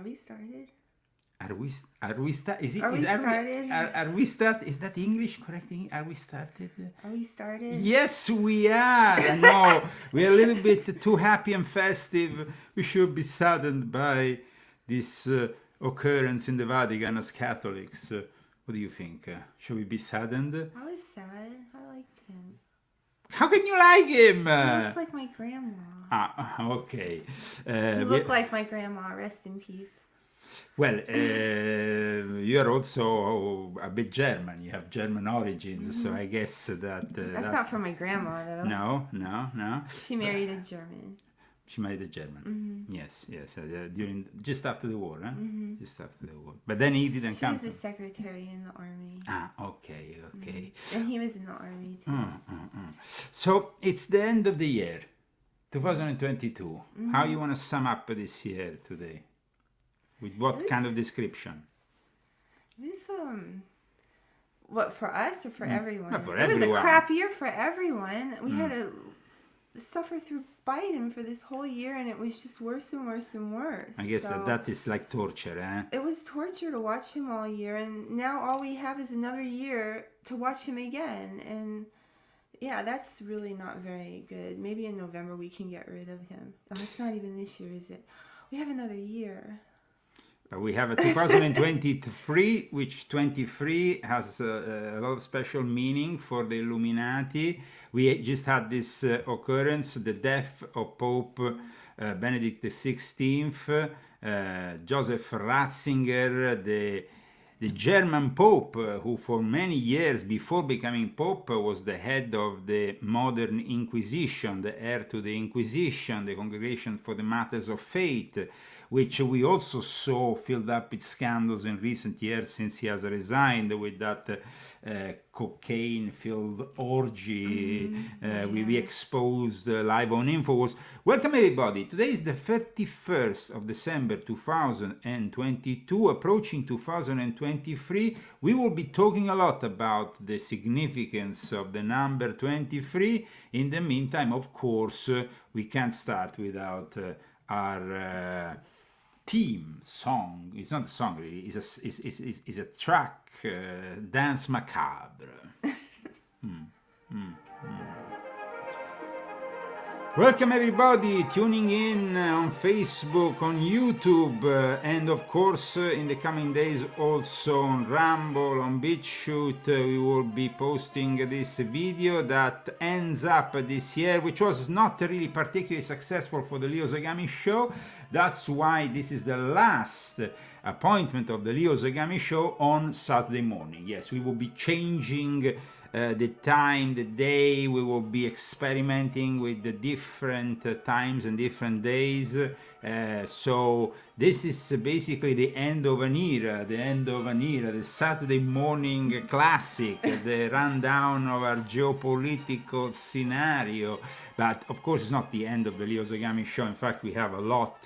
we started? Are we start? Is it? Are we started? Are we start? Is that English correcting? Are we started? Are we started? Yes, we are. No, we're a little bit too happy and festive. We should be saddened by this occurrence in the Vatican as Catholics. What do you think? Should we be saddened? I was sad. I liked him. How can you like him? He looks like my grandma. Okay. He looked like my grandma. Rest in peace. Well, you are also a bit German. You have German origins, so I guess that... That's not from my grandma, though. No. She married a German. She married a German. Yes. Just after the war, huh? Just after the war. But then he didn't come. She was a secretary in the army. Okay. And he was in the army, too. So, it's the end of the year, 2022. How you want to sum up this year today? With what kind of description? This, what, for us or for everyone? Not for it everyone. was a crap year for everyone. We had to suffer through Biden for this whole year, and it was just worse and worse and worse. I guess that is like torture, eh? It was torture to watch him all year, and now all we have is another year to watch him again. And yeah, that's really not very good. Maybe in November we can get rid of him. Oh, it's not even this year, is it? We have another year. We have a 2023, which 23 has a lot of special meaning for the Illuminati. We just had this occurrence, the death of Pope Benedict XVI, Joseph Ratzinger, the German Pope, who for many years before becoming Pope was the head of the modern Inquisition, the heir to the Inquisition, the Congregation for the Matters of Faith, which we also saw filled up with scandals in recent years since he has resigned with that cocaine-filled orgy we exposed live on InfoWars. Welcome everybody. Today is the 31st of December 2022, approaching 2023. We will be talking a lot about the significance of the number 23. In the meantime, of course, we can't start without our theme song. It's not a song really, it's a track, Dance Macabre. Welcome everybody tuning in on Facebook, on YouTube, and of course in the coming days also on Rumble, on BitChute. We will be posting this video that ends up this year, which was not really particularly successful for the Leo Zagami show. That's why this is the last appointment of the Leo Zagami show on Saturday morning. Yes, we will be changing the time, the day. We will be experimenting with the different times and different days. So this is basically the end of an era, the Saturday morning classic, the rundown of our geopolitical scenario. But of course it's not the end of the Leo Zagami show. In fact, we have a lot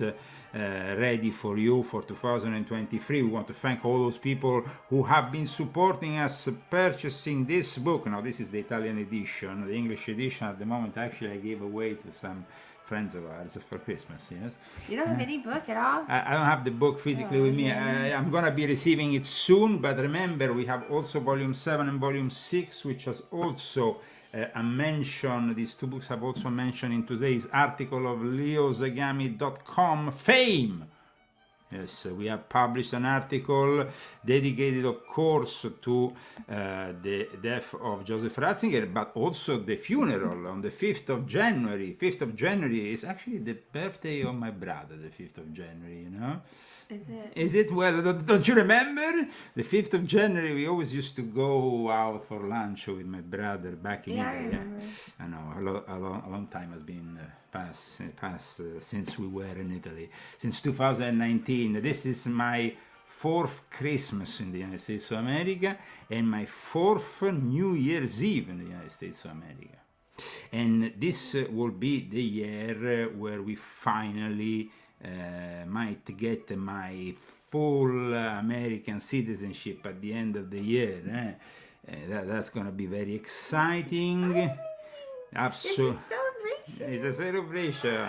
ready for you for 2023. We want to thank all those people who have been supporting us purchasing this book. Now this is the Italian edition. The English edition at the moment actually I gave away to some friends of ours for Christmas. Yes. You don't have any book at all? I don't have the book physically with me. I'm gonna be receiving it soon, but remember we have also volume 7 and volume 6, which has also a mention. These two books have also mentioned in today's article of leozagami.com fame. Yes, we have published an article dedicated, of course, to the death of Joseph Ratzinger, but also the funeral on the 5th of January. 5th of January is actually the birthday of my brother, the 5th of January, you know? Is it? Is it? Well, don't you remember? The 5th of January, we always used to go out for lunch with my brother back in Italy. I remember. I know, a long time has been passed since we were in Italy. Since 2019. This is my 4th Christmas in the United States of America and my 4th New Year's Eve in the United States of America. And this will be the year where we finally might get my full American citizenship at the end of the year. That's going to be very exciting. Absolutely. It's a celebration. It's a celebration.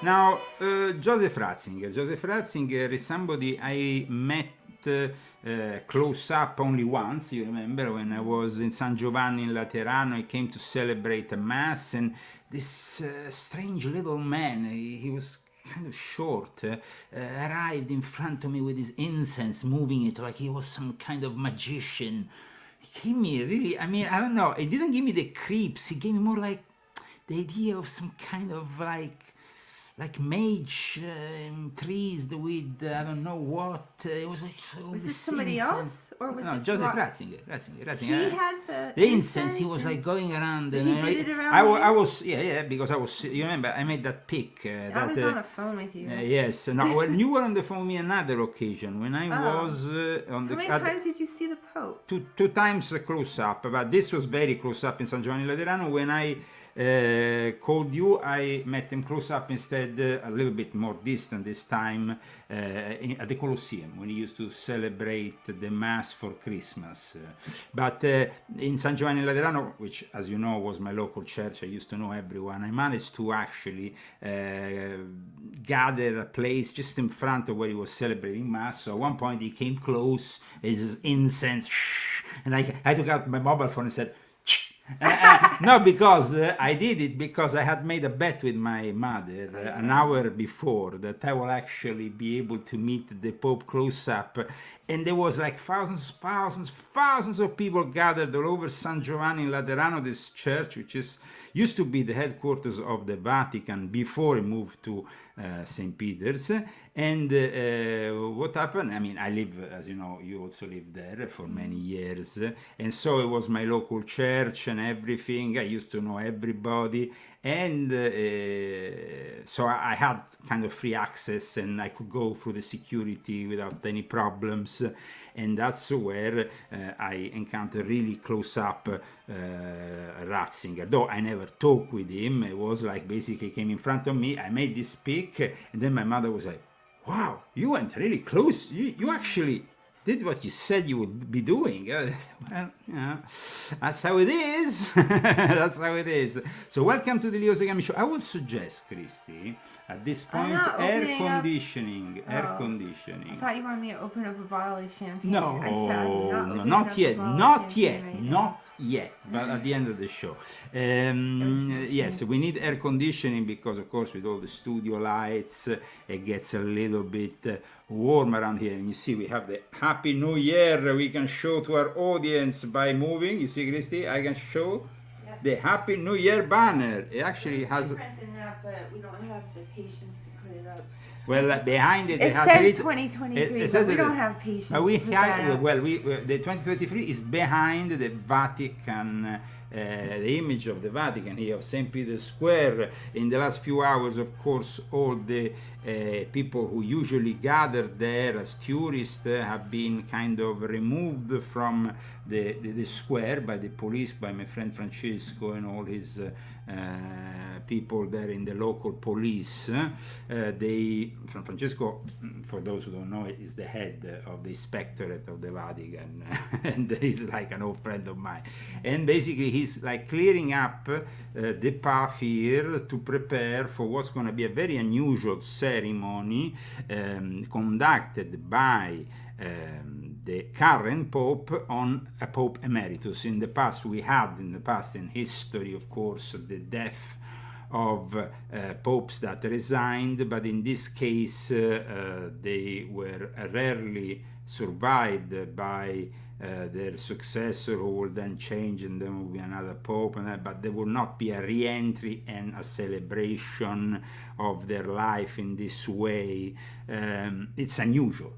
Now, Joseph Ratzinger. Joseph Ratzinger is somebody I met close up only once. You remember when I was in San Giovanni in Laterano, I came to celebrate a mass, and this strange little man, he was kind of short, arrived in front of me with his incense, moving it like he was some kind of magician. He gave me really, I mean, I don't know, it didn't give me the creeps, he gave me more like the idea of some kind of like mage trees with I don't know what. It was like was this somebody else, or was no, this Joseph Ratzinger? He had the incense. He was like going around, and he did it around. I was because I was. You remember I made that pic. I was on the phone with you. Yes. No. Well, you were on the phone with me another occasion when I was on the. How many times did you see the Pope? Two times close up, but this was very close up in San Giovanni Laterano. When I called you, I met him close up instead, a little bit more distant this time, at the Colosseum when he used to celebrate the Mass for Christmas. But in San Giovanni Laterano, which as you know was my local church, I used to know everyone, I managed to actually gather a place just in front of where he was celebrating Mass. So at one point he came close, his incense, and I took out my mobile phone and said, no, because I did it because I had made a bet with my mother an hour before that I will actually be able to meet the Pope close up, and there was like thousands of people gathered all over San Giovanni in Laterano, this church which used to be the headquarters of the Vatican before it moved to St. Peter's. And what happened? I mean, I live, as you know, you also lived there for many years, and so it was my local church and everything. I used to know everybody, and so I had kind of free access, and I could go through the security without any problems. And that's where I encountered really close up Ratzinger. Though I never talked with him, it was like basically he came in front of me, I made this pic, and then my mother was like, wow, you went really close. You actually did what you said you would be doing. Well, yeah, that's how it is. That's how it is. So welcome to the Leo Zagami Show. I would suggest, Christy, at this point, air conditioning. I thought you wanted me to open up a bottle of champagne. No, not yet, but at the end of the show. Yes, we need air conditioning because, of course, with all the studio lights, it gets a little bit warm around here. And you see, we have the Happy New Year we can show to our audience by moving. You see, Christy, I can show the Happy New Year banner. It actually has... different than that, but we don't have the patience to put it up. Well, behind it, it says 2023, but we don't have patience. The 2023 is behind the Vatican, the image of the Vatican here of St. Peter's Square. In the last few hours, of course, all the people who usually gather there as tourists have been kind of removed from the square by the police, by my friend Francesco and all his people there in the local police. Francesco, for those who don't know, is the head of the inspectorate of the Vatican, and he's like an old friend of mine. And basically, he's like clearing up the path here to prepare for what's going to be a very unusual ceremony conducted by the current Pope on a Pope Emeritus. In the past, in history, of course, the death of popes that resigned, but in this case, they were rarely survived by their successor, who will then change, and then will be another pope, but there will not be a re-entry and a celebration of their life in this way. It's unusual,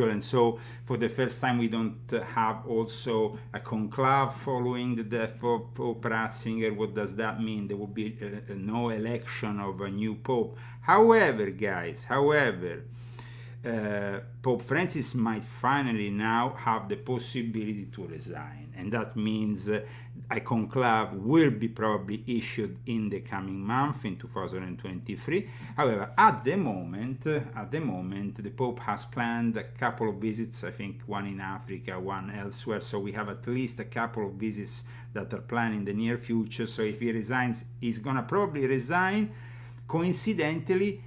and so for the first time we don't have also a conclave following the death of Pope Ratzinger. What does that mean? There will be no election of a new pope. However, guys, Pope Francis might finally now have the possibility to resign. and that means a conclave will be probably issued in the coming month in 2023. However, at the moment, the Pope has planned a couple of visits, I think one in Africa, one elsewhere, so we have at least a couple of visits that are planned in the near future. So if he resigns, he's gonna probably resign coincidentally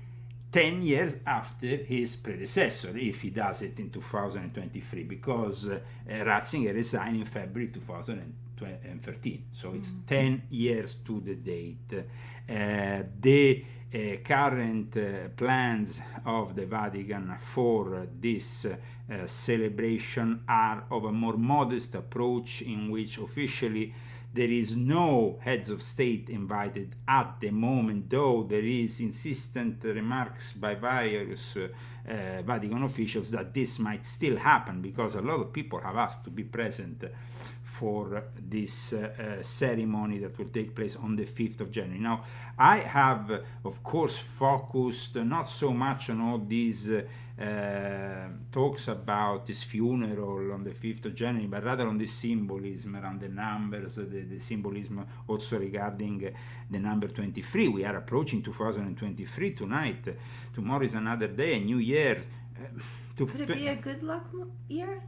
10 years after his predecessor, if he does it in 2023, because Ratzinger resigned in February 2013, so it's 10 years to the date. The current plans of the Vatican for this celebration are of a more modest approach, in which officially there is no heads of state invited at the moment, though there is insistent remarks by various Vatican officials that this might still happen, because a lot of people have asked to be present for this ceremony that will take place on the 5th of January. Now, I have, of course, focused not so much on all these talks about this funeral on the 5th of January, but rather on the symbolism around the numbers, the symbolism also regarding the number 23. We are approaching 2023 tonight. Tomorrow is another day, a new year. Could it be a good luck year?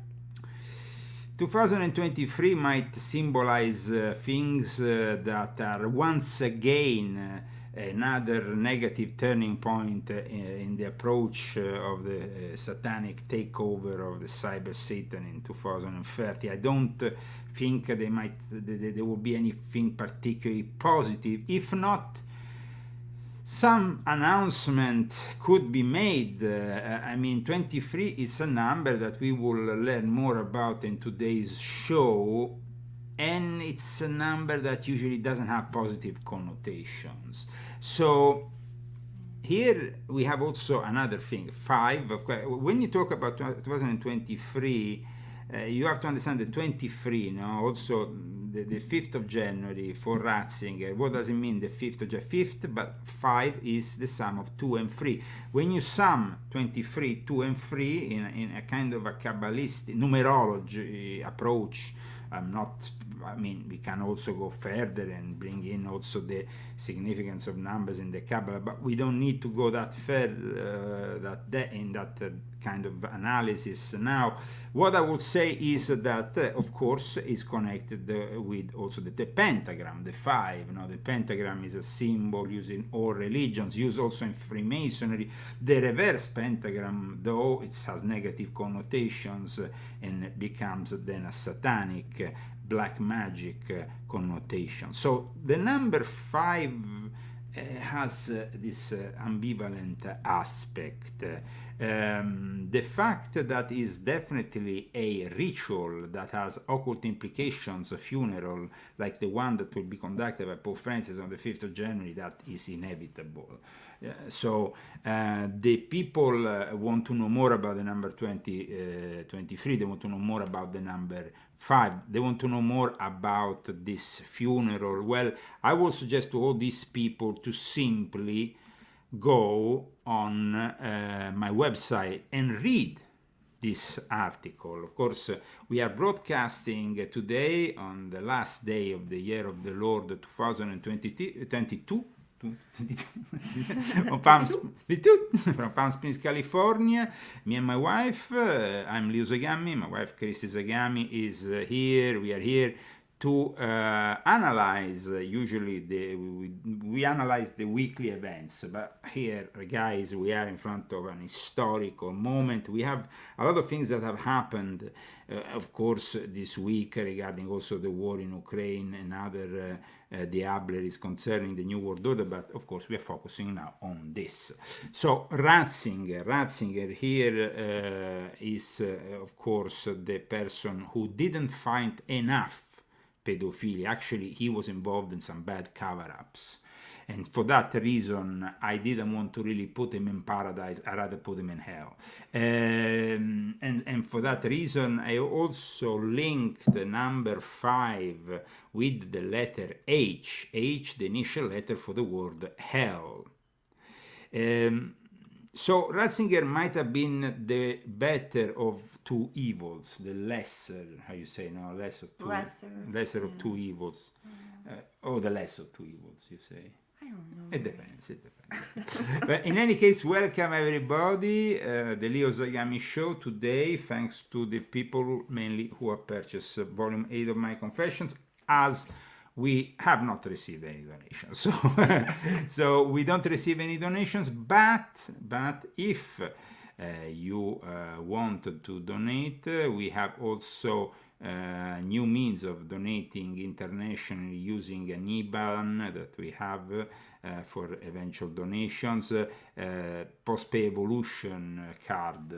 2023 might symbolize things that are once again another negative turning point in the approach of the satanic takeover of the cyber Satan in 2030. I don't think there will be anything particularly positive. If not, some announcement could be made. I mean, 23 is a number that we will learn more about in today's show, and it's a number that usually doesn't have positive connotations. So here we have also another thing, 5. Of course, when you talk about 2023, you have to understand the 23, no? Also the 5th of January for Ratzinger. What does it mean, the 5th of January? 5th, but 5 is the sum of 2 and 3. When you sum 23, 2 and 3 in a kind of a Kabbalistic numerology approach, we can also go further and bring in also the significance of numbers in the Kabbalah, but we don't need to go that far in that kind of analysis now. What I would say is that, of course, is connected with also the pentagram, the 5. Now, the pentagram is a symbol used in all religions, used also in Freemasonry. The reverse pentagram, though, it has negative connotations and becomes then a satanic black magic connotation. So the number 5 has this ambivalent aspect. The fact that is definitely a ritual that has occult implications, a funeral like the one that will be conducted by Pope Francis on the 5th of January, that is inevitable. So the people want to know more about the number 23, they want to know more about the number 5, they want to know more about this funeral. Well, I will suggest to all these people to simply go on my website and read this article. Of course, we are broadcasting today on the last day of the year of the Lord 2022 from Palm Springs, California. Me and my wife, I'm Leo Zagami, my wife Christy Zagami is here. We are here to analyze, usually we analyze the weekly events, but here, guys, we are in front of an historical moment. We have a lot of things that have happened, of course, this week regarding also the war in Ukraine and other diableries concerning the New World Order, but of course we are focusing now on this. So Ratzinger here is, of course, the person who didn't find enough pedophilia. Actually, he was involved in some bad cover-ups, and for that reason I didn't want to really put him in paradise. I rather put him in hell, and for that reason I also linked the number 5 with the letter H, the initial letter for the word hell. So Ratzinger might have been the better of two evils, the lesser, how you say now, lesser of two evils, or the lesser of two evils, you say. I don't know. It depends. But in any case, welcome everybody. The Leo Zagami show today, thanks to the people mainly who have purchased volume 8 of my confessions, as we have not received any donations. So, so we don't receive any donations, but if you want to donate, we have also new means of donating internationally using an IBAN that we have for eventual donations, post-pay evolution card.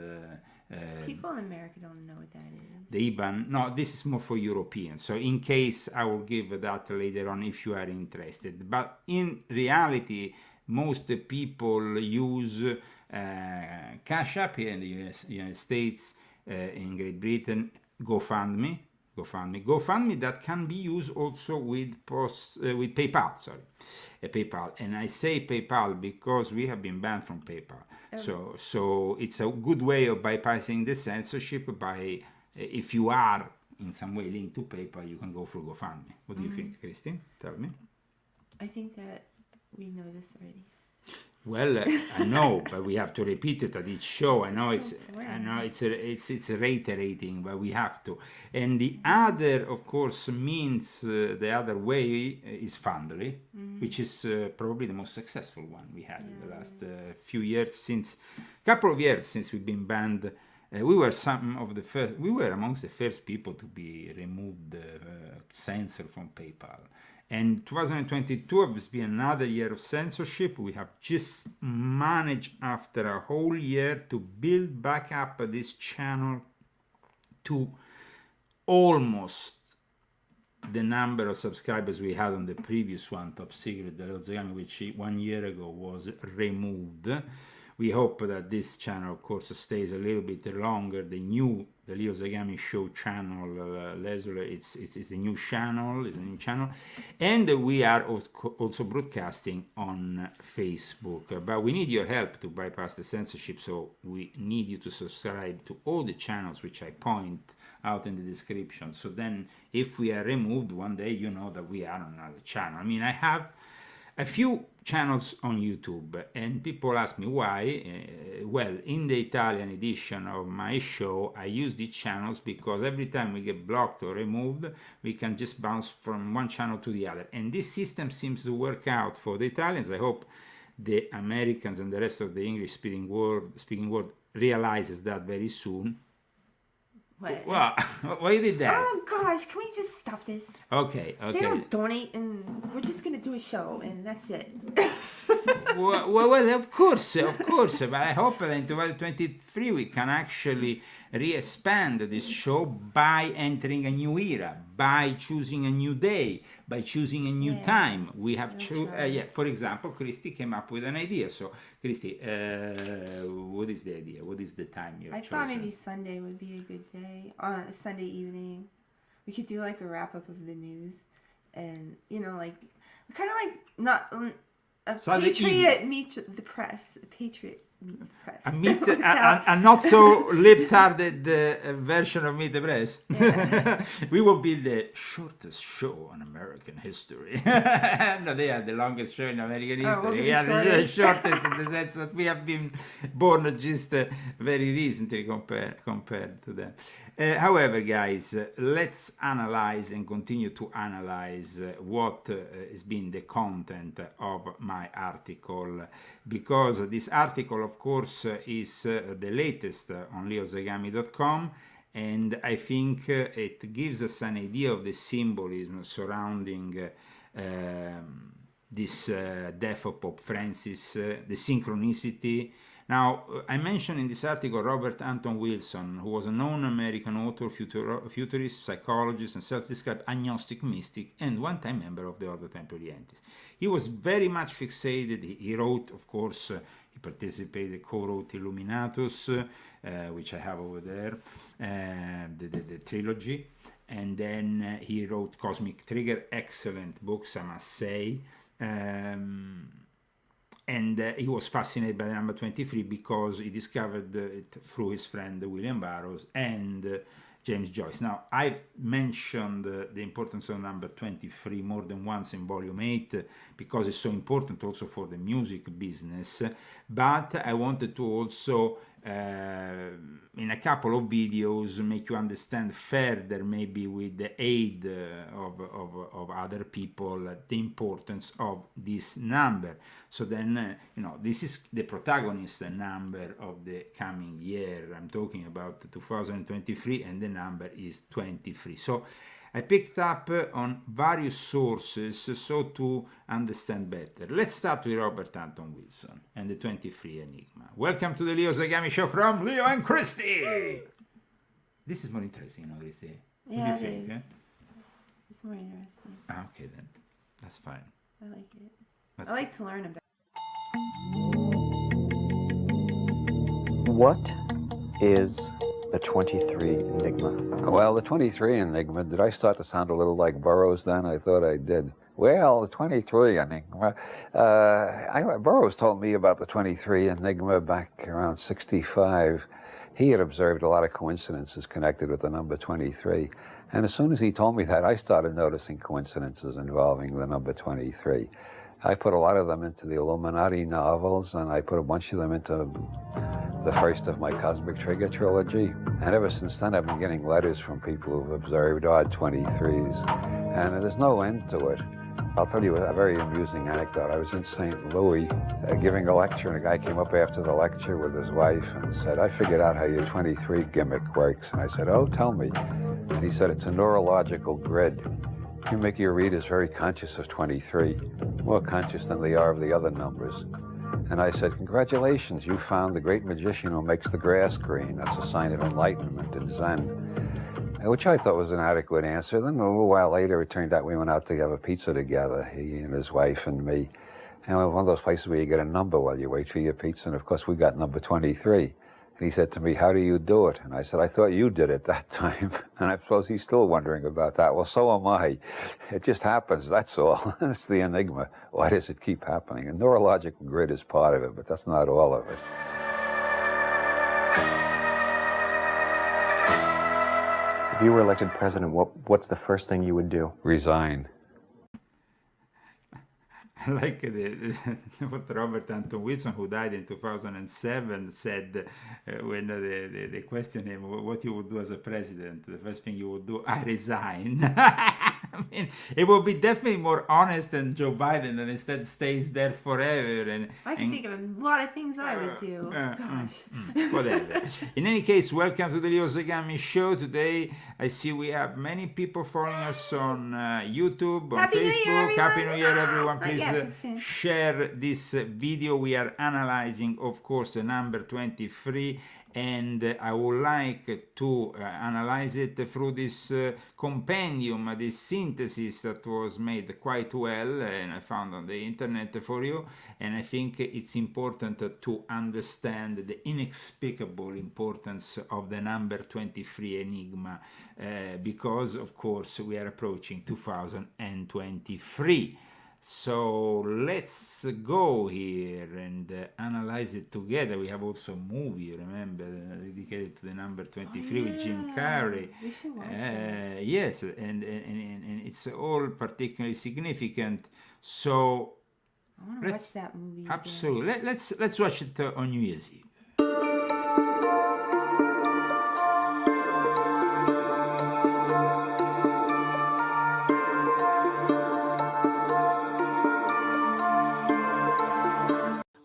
People in America don't know what that is. The IBAN, no, this is more for Europeans. So in case, I will give that later on if you are interested. But in reality, most people use Cash App here in the United States, in Great Britain, GoFundMe that can be used also with PayPal. PayPal, and I say PayPal because we have been banned from PayPal. So it's a good way of bypassing the censorship. By if you are in some way linked to PayPal, you can go through GoFundMe. What do you think, Christine? Tell me. I think that we know this already. Well, I know, but we have to repeat it at each show. I know it's reiterating, but we have to. And the other, of course, means the other way is Fundly, which is probably the most successful one we had in the last few years, couple of years since we've been banned. We were amongst the first people to be removed, censored from PayPal. And 2022 has been another year of censorship. We have just managed, after a whole year, to build back up this channel to almost the number of subscribers we had on the previous one, Top Secret, which 1 year ago was removed. We hope that this channel, of course, stays a little bit longer. The Leo Zagami Show channel, it's a new channel, and we are also broadcasting on Facebook. But we need your help to bypass the censorship, so we need you to subscribe to all the channels which I point out in the description. So then, if we are removed one day, you know that we are on another channel. I mean, I have a few channels on YouTube, and people ask me why. Well, in the Italian edition of my show, I use these channels because every time we get blocked or removed, we can just bounce from one channel to the other. And this system seems to work out for the Italians. I hope the Americans and the rest of the English-speaking world realizes that very soon. What? Well, why you did that? Oh gosh, can we just stop this? Okay. They don't donate, and we're just gonna do a show, and that's it. well, of course, but I hope that in 2023 we can actually re-expand this show by entering a new era, by choosing a new day, by choosing a new time. We have for example, Christy came up with an idea. So, Christy, what is the idea? What is the time you've chosen? I thought maybe Sunday would be a good day. On a Sunday evening, we could do like a wrap up of the news, and like kind of like not. A patriot meet the press. A patriot meet the press. A not so lip-tarded version of Meet the Press. Yeah. We will be the shortest show on American history. No, they are the longest show in American history. We are the shortest in the sense that we have been born just very recently compared to them. However, guys, let's analyze and continue to analyze what has been the content of my article, because this article, of course, is the latest on leozagami.com, and I think it gives us an idea of the symbolism surrounding this death of Pope Francis, the synchronicity. Now, I mentioned in this article Robert Anton Wilson, who was a known American author, futurist, psychologist, and self-described agnostic mystic, and one-time member of the Ordo Templi Orientis. He was very much fixated. He wrote, of course, he participated, co-wrote Illuminatus, which I have over there, the trilogy, and then he wrote Cosmic Trigger, excellent books, I must say. And he was fascinated by the number 23 because he discovered it through his friend William Burroughs and James Joyce. Now, I've mentioned the importance of number 23 more than once in volume 8 because it's so important also for the music business, but I wanted to also in a couple of videos make you understand further, maybe with the aid of other people, the importance of this number. So then, this is the protagonist number of the coming year. I'm talking about 2023, and the number is 23. So I picked up on various sources so to understand better. Let's start with Robert Anton Wilson and the 23 Enigma. Welcome to the Leo Zagami Show from Leo and Christy. This is more interesting, Christy. Yeah, what do you it think? is. It's more interesting. Okay, then. That's fine. I like it. That's I like to learn about What is the 23 Enigma? Well, the 23 Enigma, did I start to sound a little like Burroughs then? I thought I did. Well, the 23 Enigma, Burroughs told me about the 23 Enigma back around 65. He had observed a lot of coincidences connected with the number 23. And as soon as he told me that, I started noticing coincidences involving the number 23. I put a lot of them into the Illuminati novels, and I put a bunch of them into the first of my Cosmic Trigger trilogy. And ever since then, I've been getting letters from people who've observed odd 23s, and there's no end to it. I'll tell you a very amusing anecdote. I was in St. Louis giving a lecture, and a guy came up after the lecture with his wife and said, "I figured out how your 23 gimmick works." And I said, "Oh, tell me." And he said, "It's a neurological grid. You make your readers very conscious of 23, more conscious than they are of the other numbers." And I said, "Congratulations, you found the great magician who makes the grass green. That's a sign of enlightenment in Zen." Which I thought was an adequate answer. Then a little while later, it turned out we went out to have a pizza together, he and his wife and me. And one of those places where you get a number while you wait for your pizza. And of course, we got number 23. And he said to me, "How do you do it?" And I said, "I thought you did it that time." And I suppose he's still wondering about that. Well, so am I. It just happens, that's all. It's the enigma. Why does it keep happening? A neurological grid is part of it, but that's not all of it. If you were elected president, what's the first thing you would do? Resign. Like what Robert Anton Wilson, who died in 2007, said when they questioned him what you would do as a president, the first thing you would do, "I resign." I mean, it would be definitely more honest than Joe Biden, and instead stays there forever. And I can think of a lot of things I would do. Gosh. Whatever. In any case, welcome to the Leo Zagami Show. Today, I see we have many people following us on YouTube, on Happy New Year, Facebook. everyone. Happy New Year, everyone. Not Please yet, but soon. share this video. We are analyzing, of course, the number 23, and I would like to analyze it through this compendium, this synthesis that was made quite well, and I found on the internet for you. And I think it's important to understand the inexplicable importance of the number 23 Enigma, because, of course, we are approaching 2023. So let's go here and analyze it together. We have also a movie, remember, dedicated to the number 23 with Jim Carrey. We should watch that. Yes, and it's all particularly significant. So I want to watch that movie again. absolutely, let's watch it on New Year's Eve.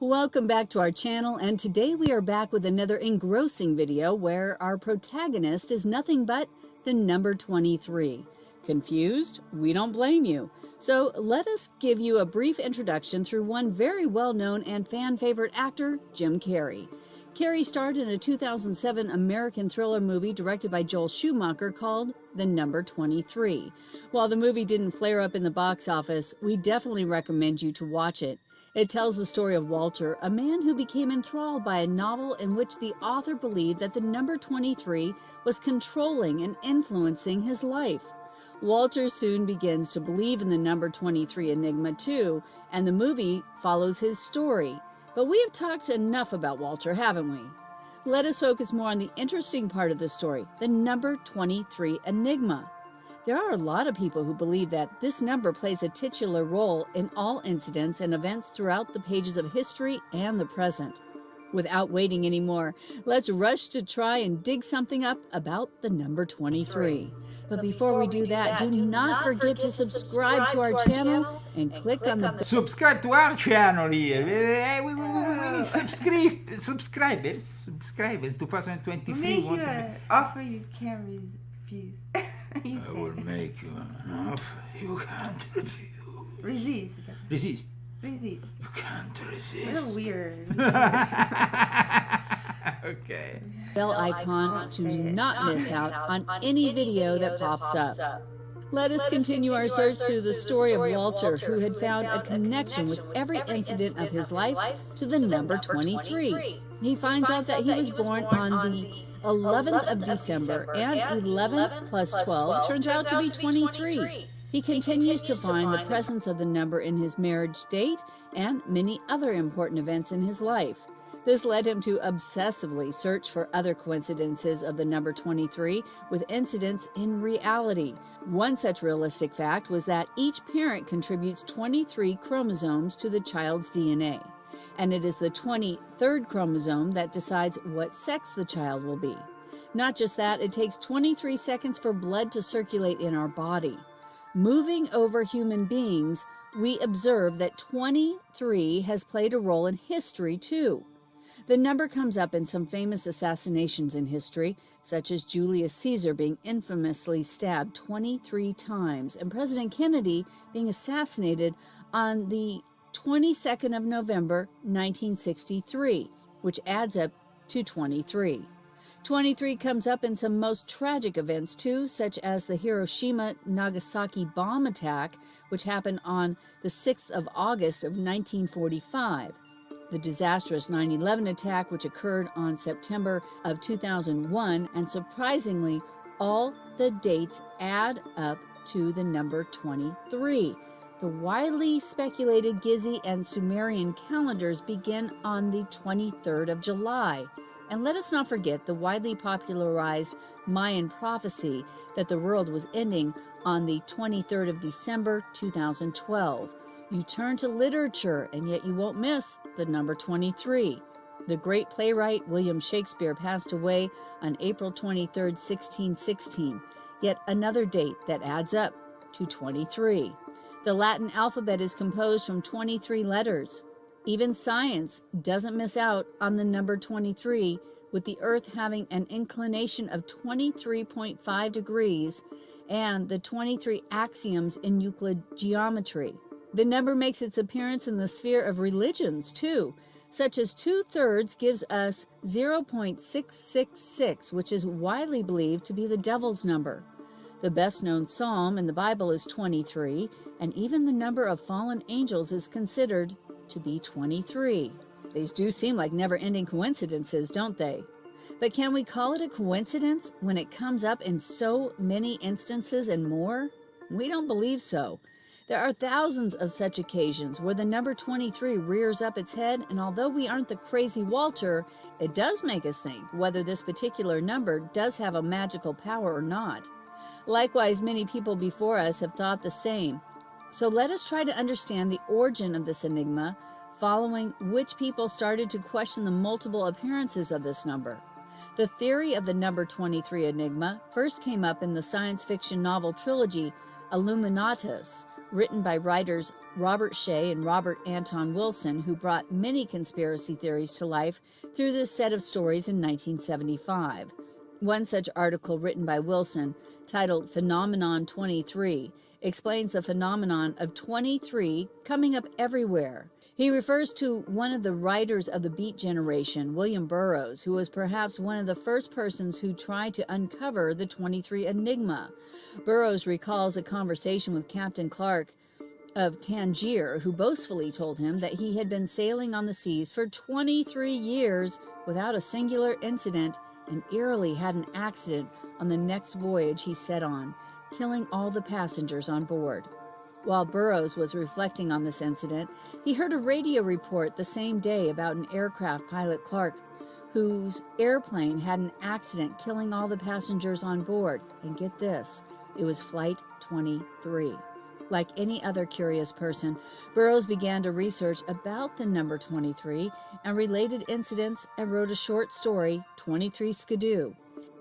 Welcome back to our channel, and today we are back with another engrossing video where our protagonist is nothing but the number 23. Confused? We don't blame you. So let us give you a brief introduction through one very well-known and fan-favorite actor, Jim Carrey. Carrey starred in a 2007 American thriller movie directed by Joel Schumacher called The Number 23. While the movie didn't flare up in the box office, we definitely recommend you to watch it. It tells the story of Walter, a man who became enthralled by a novel in which the author believed that the number 23 was controlling and influencing his life. Walter soon begins to believe in the number 23 enigma too, and the movie follows his story. But we have talked enough about Walter, haven't we? Let us focus more on the interesting part of the story, the number 23 enigma. There are a lot of people who believe that this number plays a titular role in all incidents and events throughout the pages of history and the present. Without waiting anymore, let's rush to try and dig something up about the number 23. But before we do that, do not forget to subscribe to our channel and click on the Subscribe to our channel here. We need subscribers. 2023. Make you an offer you can't refuse. You I said will it. make you an offer you can't refuse. Resist. Resist. Resist. You can't What a resist. weird. Okay. bell icon to not miss out on any video that pops up. Let us continue our search through the story of Walter, who had found a connection with every incident of his life to the number 23. He finds out that he was born on the 11th of December, and 11 plus 12 turns out to be 23. He continues to find the presence of the number in his marriage date and many other important events in his life. This led him to obsessively search for other coincidences of the number 23 with incidents in reality. One such realistic fact was that each parent contributes 23 chromosomes to the child's DNA, and it is the 23rd chromosome that decides what sex the child will be. Not just that, it takes 23 seconds for blood to circulate in our body. Moving over human beings, we observe that 23 has played a role in history too. The number comes up in some famous assassinations in history, such as Julius Caesar being infamously stabbed 23 times and President Kennedy being assassinated on the 22nd of November, 1963, which adds up to 23. 23 comes up in some most tragic events too, such as the Hiroshima-Nagasaki bomb attack, which happened on the 6th of August of 1945. The disastrous 9/11 attack, which occurred on September of 2001, and surprisingly, all the dates add up to the number 23. The widely speculated Gizzi and Sumerian calendars begin on the 23rd of July. And let us not forget the widely popularized Mayan prophecy that the world was ending on the 23rd of December 2012. You turn to literature, and yet you won't miss the number 23. The great playwright William Shakespeare passed away on April 23rd, 1616, yet another date that adds up to 23. The Latin alphabet is composed from 23 letters. Even science doesn't miss out on the number 23, with the Earth having an inclination of 23.5 degrees and the 23 axioms in Euclid geometry. The number makes its appearance in the sphere of religions, too, such as 2/3 gives us 0.666, which is widely believed to be the devil's number. The best-known psalm in the Bible is 23, and even the number of fallen angels is considered to be 23. These do seem like never-ending coincidences, don't they? But can we call it a coincidence when it comes up in so many instances and more? We don't believe so. There are thousands of such occasions where the number 23 rears up its head, and although we aren't the crazy Walter, it does make us think whether this particular number does have a magical power or not. Likewise, many people before us have thought the same. So let us try to understand the origin of this enigma, following which people started to question the multiple appearances of this number. The theory of the number 23 enigma first came up in the science fiction novel trilogy Illuminatus, written by writers Robert Shea and Robert Anton Wilson, who brought many conspiracy theories to life through this set of stories in 1975. One such article written by Wilson, titled Phenomenon 23, explains the phenomenon of 23 coming up everywhere. He refers to one of the writers of the Beat generation, William Burroughs, who was perhaps one of the first persons who tried to uncover the 23 enigma. Burroughs recalls a conversation with Captain Clark of Tangier, who boastfully told him that he had been sailing on the seas for 23 years without a singular incident and eerily had an accident on the next voyage he set on. killing all the passengers on board. While Burroughs was reflecting on this incident, he heard a radio report the same day about an aircraft pilot, Clark, whose airplane had an accident killing all the passengers on board. And get this, it was Flight 23. Like any other curious person, Burroughs began to research about the number 23 and related incidents and wrote a short story, 23 Skidoo.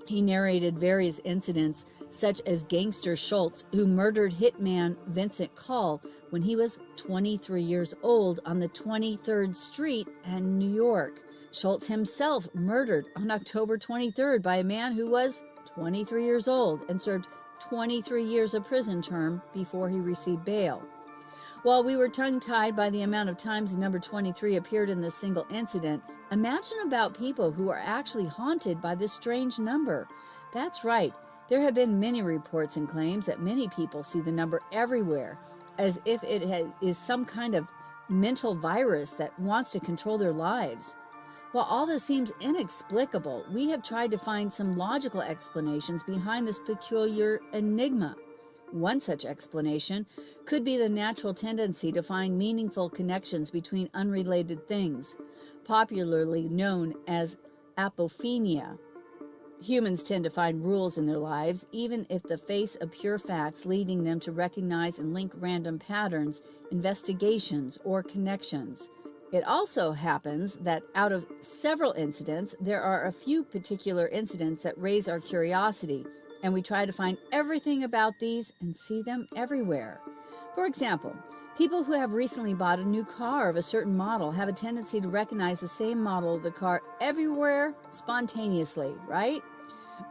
He narrated various incidents, such as gangster Schultz, who murdered hitman Vincent Call when he was 23 years old on the 23rd Street in New York. Schultz himself murdered on October 23rd by a man who was 23 years old and served 23 years of prison term before he received bail. While we were tongue-tied by the amount of times the number 23 appeared in this single incident, imagine about people who are actually haunted by this strange number. That's right. There have been many reports and claims that many people see the number everywhere, as if it is some kind of mental virus that wants to control their lives. While all this seems inexplicable, we have tried to find some logical explanations behind this peculiar enigma. One such explanation could be the natural tendency to find meaningful connections between unrelated things, popularly known as apophenia. Humans tend to find rules in their lives, even if they face of pure facts, leading them to recognize and link random patterns, investigations, or connections. It also happens that out of several incidents, there are a few particular incidents that raise our curiosity, and we try to find everything about these and see them everywhere. For example, people who have recently bought a new car of a certain model have a tendency to recognize the same model of the car everywhere spontaneously, right?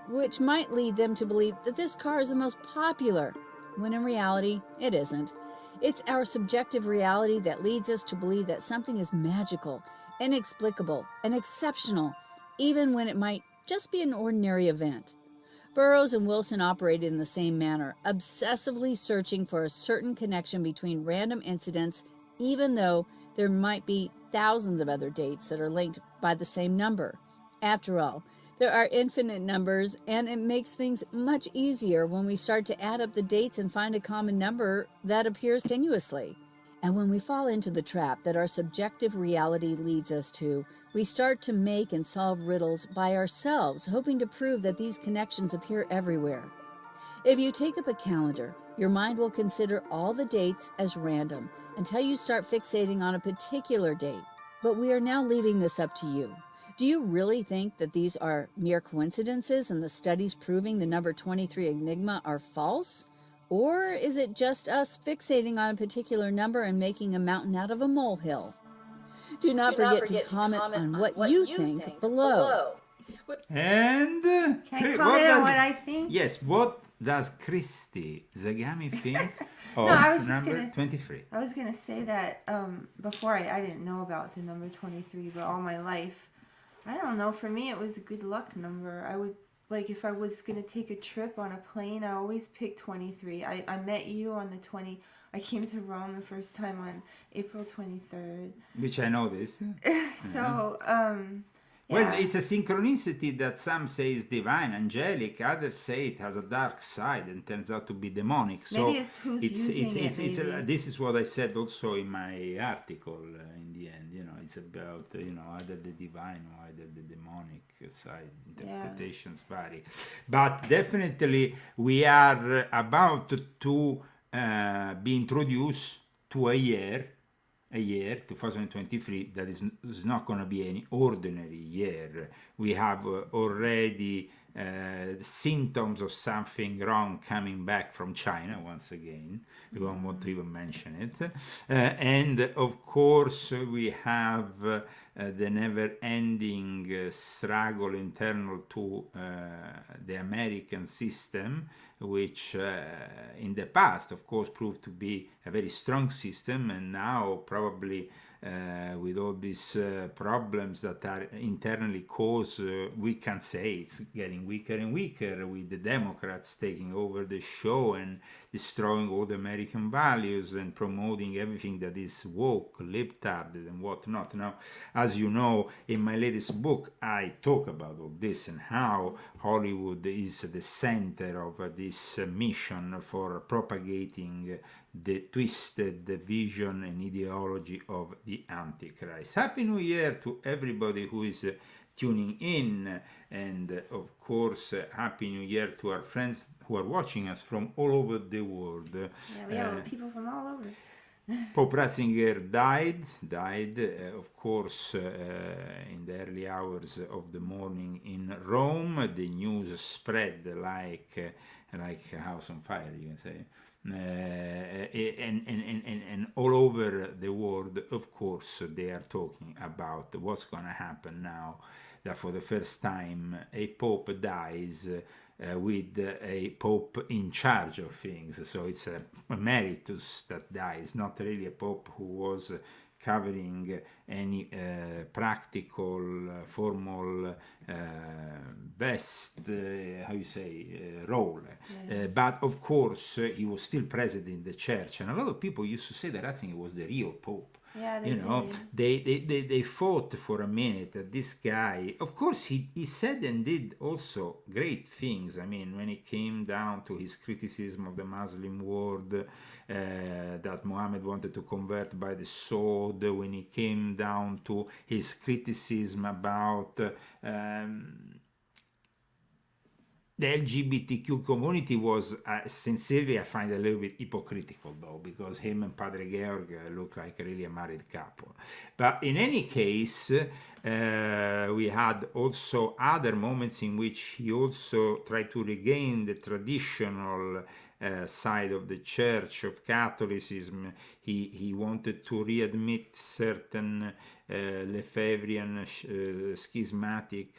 Which might lead them to believe that this car is the most popular, when in reality, it isn't. It's our subjective reality that leads us to believe that something is magical, inexplicable, and exceptional, even when it might just be an ordinary event. Burroughs and Wilson operated in the same manner, obsessively searching for a certain connection between random incidents, even though there might be thousands of other dates that are linked by the same number. After all, there are infinite numbers, and it makes things much easier when we start to add up the dates and find a common number that appears continuously. And when we fall into the trap that our subjective reality leads us to, we start to make and solve riddles by ourselves, hoping to prove that these connections appear everywhere. If you take up a calendar, your mind will consider all the dates as random until you start fixating on a particular date. But we are now leaving this up to you. Do you really think that these are mere coincidences and the studies proving the number 23 enigma are false? Or is it just us fixating on a particular number and making a mountain out of a molehill? Do not forget to comment on what you think below. And Can I comment on what I think? Yes, what does Christy Zagami think of I was just number 23? I was gonna say that before I didn't know about the number 23, but all my life, I don't know. For me, it was a good luck number. I would if I was gonna take a trip on a plane, I always pick 23. I met you on the 20. I came to Rome the first time on April 23rd. Which I noticed. So Well, it's a synchronicity that some say is divine, angelic, others say it has a dark side and turns out to be demonic. So maybe it's who's using it. this is what I said also in my article. In the end, it's about either the divine or either the demonic side. Interpretations vary, but definitely we are about to be introduced to a year, 2023, that is not going to be any ordinary year. We have already symptoms of something wrong coming back from China once again. We don't want to even mention it. And of course, we have the never-ending struggle internal to the American system, which in the past, of course, proved to be a very strong system, and now probably with all these problems that are internally caused, we can say it's getting weaker and weaker, with the Democrats taking over the show and destroying all the American values and promoting everything that is woke, libtard, and whatnot. Now, as you know, in my latest book, I talk about all this and how Hollywood is the center of this mission for propagating the twisted vision and ideology of the Antichrist. Happy New Year to everybody who is tuning in, and of course, Happy New Year to our friends who are watching us from all over the world. Yeah, we have people from all over. Pope Ratzinger died, of course, in the early hours of the morning in Rome. The news spread like a house on fire, you can say. And all over the world, of course, they are talking about what's going to happen now that for the first time a pope dies with a pope in charge of things. So it's a emeritus that dies, not really a pope who was covering any practical, formal role. But of course, he was still present in the church, and a lot of people used to say that Ratzinger was the real pope. Yeah, they fought for a minute that this guy, of course, he said and did also great things. I mean, when it came down to his criticism of the Muslim world, that Muhammad wanted to convert by the sword, when it came down to his criticism about the LGBTQ community, was sincerely, I find a little bit hypocritical though, because him and Padre Georg look like really a married couple. But in any case, we had also other moments in which he also tried to regain the traditional side of the Church of Catholicism. He wanted to readmit certain Lefebvrean schismatic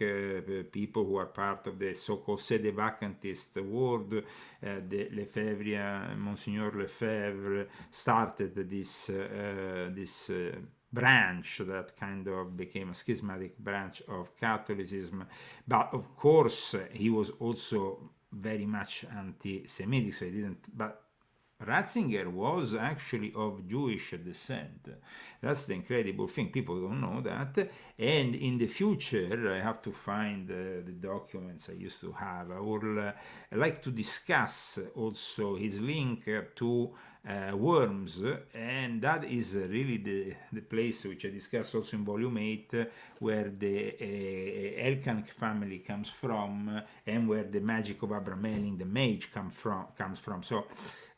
people who are part of the so-called sede vacantist world. The Lefebvre, Monsignor Lefebvre, started this branch that kind of became a schismatic branch of Catholicism. But of course, he was also very much anti-Semitic, so he didn't. But Ratzinger was actually of Jewish descent. That's the incredible thing. People don't know that. And in the future, I have to find the documents I used to have. I would like to discuss also his link to worms, and that is really the place which I discuss also in volume 8, where the Elkank family comes from, and where the magic of Abramelin, the mage, comes from. So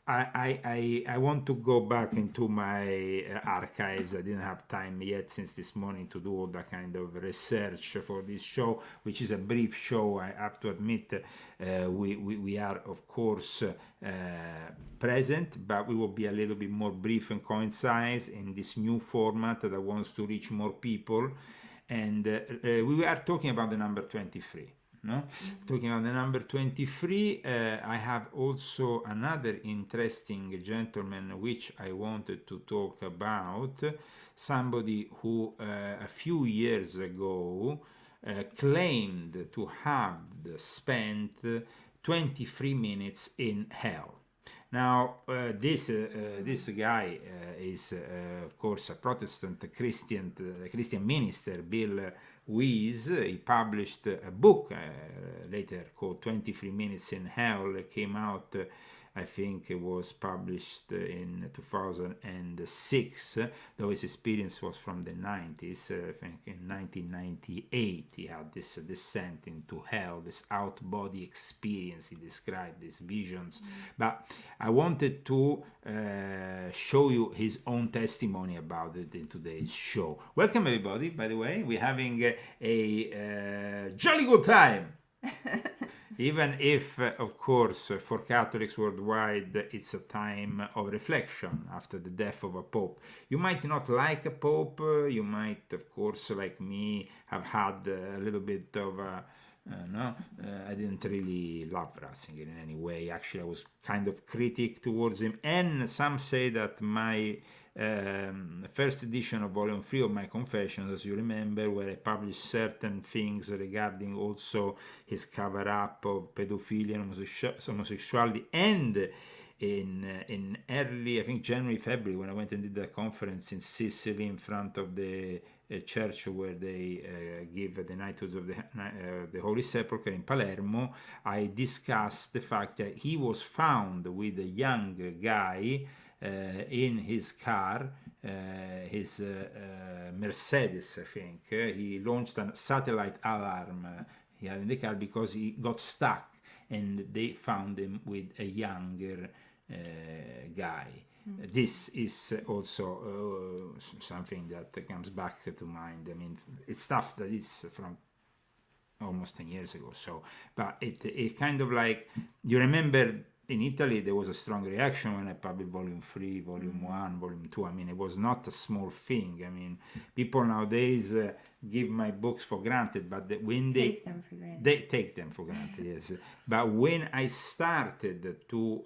I want to go back into my archives. I didn't have time yet since this morning to do all that kind of research for this show, which is a brief show. I have to admit, we are of course present, but we will be a little bit more brief and concise in this new format that wants to reach more people. And we are talking about the number 23. No? Talking about the number 23, I have also another interesting gentleman which I wanted to talk about. Somebody who a few years ago claimed to have spent 23 minutes in hell. Now, this guy is, of course, a Protestant Christian minister, Bill Weiss. He published a book later called 23 Minutes in Hell. It came out, I think it was published in 2006, though his experience was from the 90s. I think in 1998 he had this descent into hell, this out-body experience. He described these visions. But I wanted to show you his own testimony about it in today's show. Welcome everybody, by the way. We're having a jolly good time. Even if, of course, for Catholics worldwide, it's a time of reflection after the death of a pope. You might not like a pope, you might, of course, like me, have had a little bit of I didn't really love Ratzinger in any way. Actually, I was kind of critic towards him, and some say that my first edition of volume 3 of my confessions, as you remember, where I published certain things regarding also his cover-up of pedophilia and homosexuality, and in early, I think January, February, when I went and did a conference in Sicily in front of the church where they give the knighthood of the Holy Sepulchre in Palermo, I discussed the fact that he was found with a young guy in his car, his Mercedes, I think. He launched a satellite alarm he had in the car because he got stuck, and they found him with a younger guy. This is also something that comes back to mind. I mean, it's stuff that is from almost 10 years ago. So, but it kind of like, you remember in Italy there was a strong reaction when I published volume 3, volume 1, volume 2. I mean, it was not a small thing. I mean, people nowadays give my books for granted, but when they take them for granted, yes. But when I started to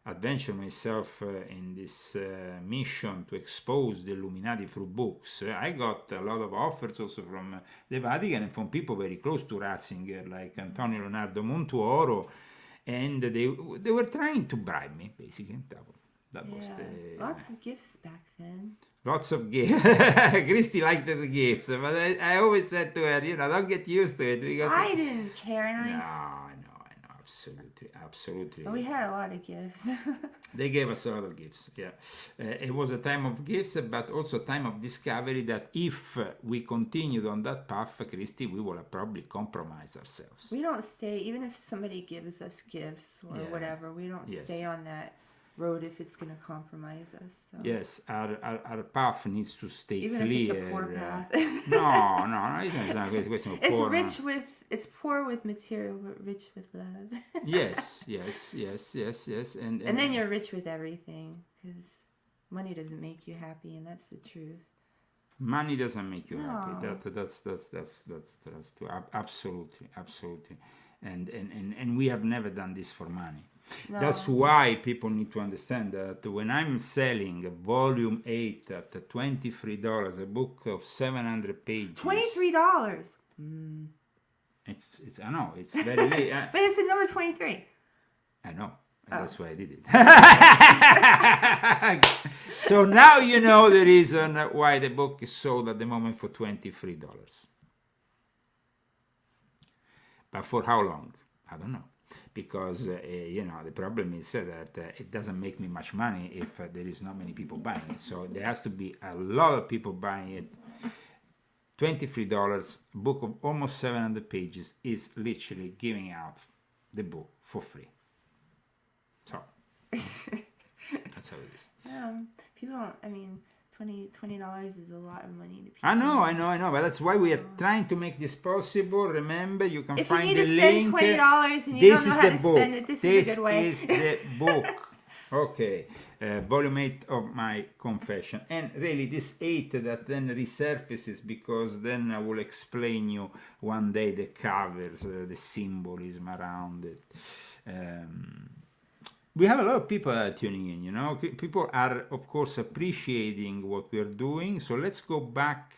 adventure myself in this mission to expose the Illuminati through books, I got a lot of offers also from the Vatican and from people very close to Ratzinger, like Antonio Leonardo Montuoro, and they were trying to bribe me, basically. That was lots of gifts back then. Lots of gifts. Christy liked the gifts, but I always said to her, don't get used to it, because I didn't care, and I know, absolutely. But we had a lot of gifts. They gave us a lot of gifts, yeah. It was a time of gifts, but also a time of discovery that if we continued on that path, Christy, we will probably compromise ourselves. We don't stay, even if somebody gives us gifts or whatever, we don't stay on that road if it's going to compromise us. So. Yes, our path needs to stay even clear. Even if it's a poor path. No, it's not a question of poor. It's poor with material, but rich with love. yes. And then you're rich with everything, because money doesn't make you happy, and that's the truth. Money doesn't make you happy. That's true. Absolutely. And we have never done this for money. No. That's why people need to understand that when I'm selling volume 8 at $23, a book of 700 pages. $23. It's I know it's very late. But it's the number 23. I know. And that's why I did it. So now you know the reason why the book is sold at the moment for $23. But for how long? I don't know. Because, the problem is that it doesn't make me much money if there is not many people buying it. So there has to be a lot of people buying it. $23, book of almost 700 pages, is literally giving out the book for free. So, that's how it is. People don't, $20 is a lot of money to people. I know, but that's why we are trying to make this possible. Remember, you can find the link. If you need to spend $20 and you don't know how to spend it, this is a good way. This is the book. Okay, volume 8 of my confession. And really, this 8 that then resurfaces, because then I will explain you one day the covers, the symbolism around it. We have a lot of people tuning in, People are, of course, appreciating what we are doing. So let's go back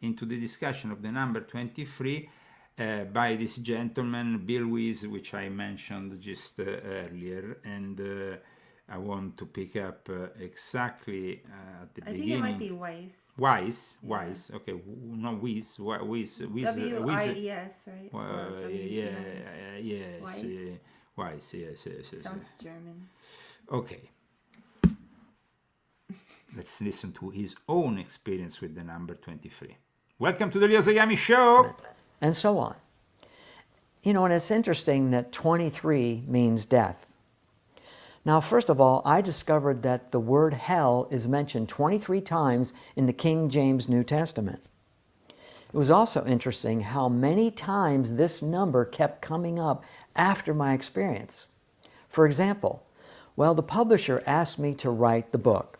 into the discussion of the number 23 by this gentleman, Bill Weiss, which I mentioned just earlier. And I want to pick up exactly at the beginning. I think it might be Weiss. Weiss. Okay, not Weiss. Weiss. W-I-E-S, right? Yes. Weiss, yes. Sounds German. Okay. Let's listen to his own experience with the number 23. Welcome to the Leo Zagami Show! And so on. And it's interesting that 23 means death. Now, first of all, I discovered that the word hell is mentioned 23 times in the King James New Testament. It was also interesting how many times this number kept coming up after my experience. For example, the publisher asked me to write the book,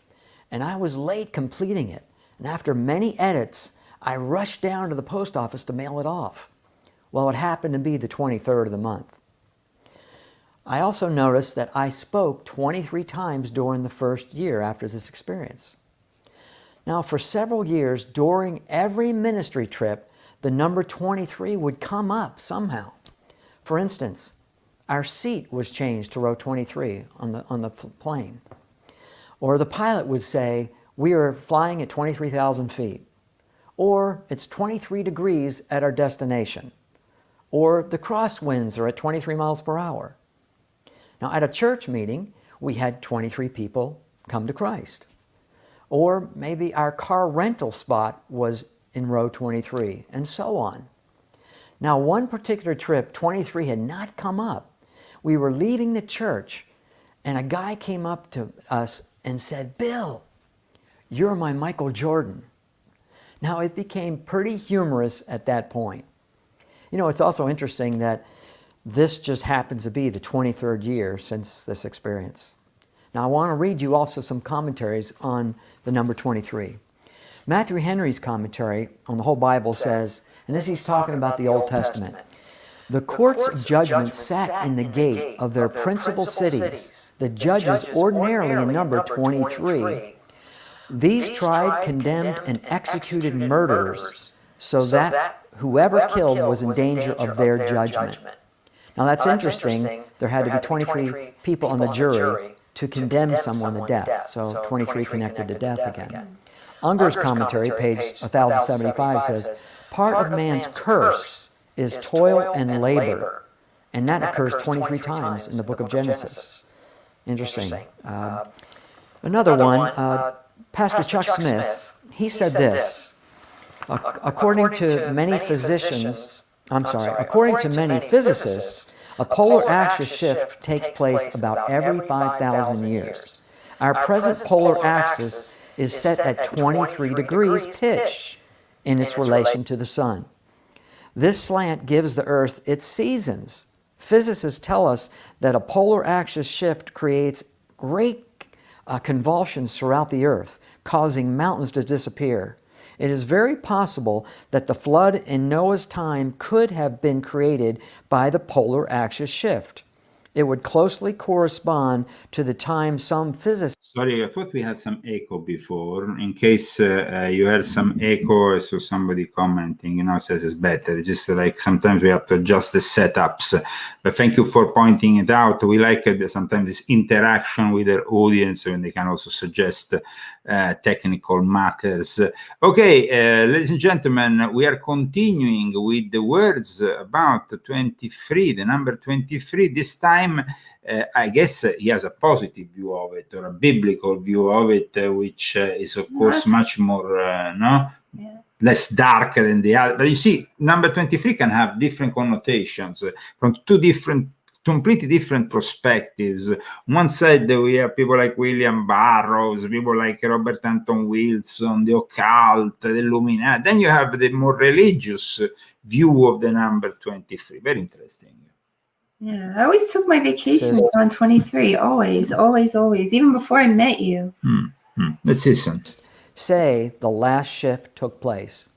and I was late completing it. And after many edits, I rushed down to the post office to mail it off. Well, it happened to be the 23rd of the month. I also noticed that I spoke 23 times during the first year after this experience. Now, for several years, during every ministry trip, the number 23 would come up somehow. For instance, our seat was changed to row 23 on the plane. Or the pilot would say, we are flying at 23,000 feet. Or it's 23 degrees at our destination. Or the crosswinds are at 23 miles per hour. Now, at a church meeting, we had 23 people come to Christ. Or maybe our car rental spot was in row 23, and so on. Now, one particular trip, 23 had not come up. We were leaving the church, and a guy came up to us and said, Bill, you're my Michael Jordan. Now, it became pretty humorous at that point. You know, it's also interesting that this just happens to be the 23rd year since this experience. Now, I want to read you also some commentaries on the number 23. Matthew Henry's commentary on the whole Bible says, and this he's talking about the Old Testament, the courts of judgment sat in the gate of their principal cities, the judges ordinarily in number 23. These tried, condemned, and executed murderers, so that whoever killed was in danger of their judgment. Now that's interesting. There had to be 23 people on the jury to condemn someone to death. So 23 connected to death again. Unger's commentary, page 1075, says, part of man's curse is toil and labor. And that occurs 23 times in the book of Genesis. Interesting. Another one, Pastor Chuck Smith, he said this, according to many physicists, a polar axis shift takes place about every 5,000 years. Our present polar axis is set at 23 degrees pitch in its relation to the sun. This slant gives the Earth its seasons. Physicists tell us that a polar axis shift creates great convulsions throughout the Earth, causing mountains to disappear. It is very possible that the flood in Noah's time could have been created by the polar axis shift. It would closely correspond to the time some physicists... Sorry, I thought we had some echo before. In case you had some echo, I saw somebody commenting, says it's better. It's just like sometimes we have to adjust the setups. But thank you for pointing it out. We like sometimes this interaction with our audience, and they can also suggest technical matters. Okay, ladies and gentlemen, we are continuing with the words about 23, the number 23. This time, I guess he has a positive view of it, or a biblical view of it, which is, of course, much more, less dark than the other. But you see, number 23 can have different connotations from two completely different perspectives. On one side, we have people like William Burroughs, people like Robert Anton Wilson, the occult, the Illuminati. Then you have the more religious view of the number 23. Very interesting. Yeah, I always took my vacations on 23. Always, always, always. Even before I met you. Let's listen. Say the last shift took place.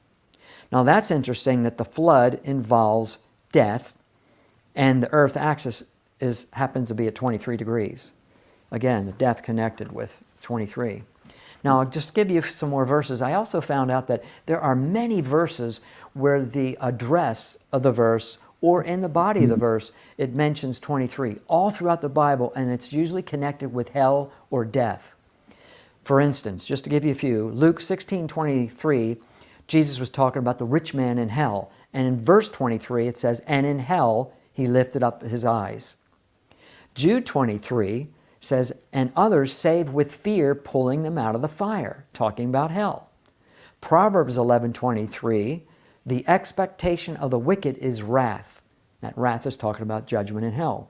Now that's interesting that the flood involves death, and the Earth axis happens to be at 23 degrees. Again, the death connected with 23. Now, just to give you some more verses, I also found out that there are many verses where the address of the verse, or in the body of the verse, it mentions 23, all throughout the Bible, and it's usually connected with hell or death. For instance, just to give you a few, Luke 16:23, Jesus was talking about the rich man in hell. And in verse 23, it says, and in hell he lifted up his eyes. Jude 23 says, and others saved with fear, pulling them out of the fire, talking about hell. Proverbs 11:23, the expectation of the wicked is wrath. That wrath is talking about judgment in hell.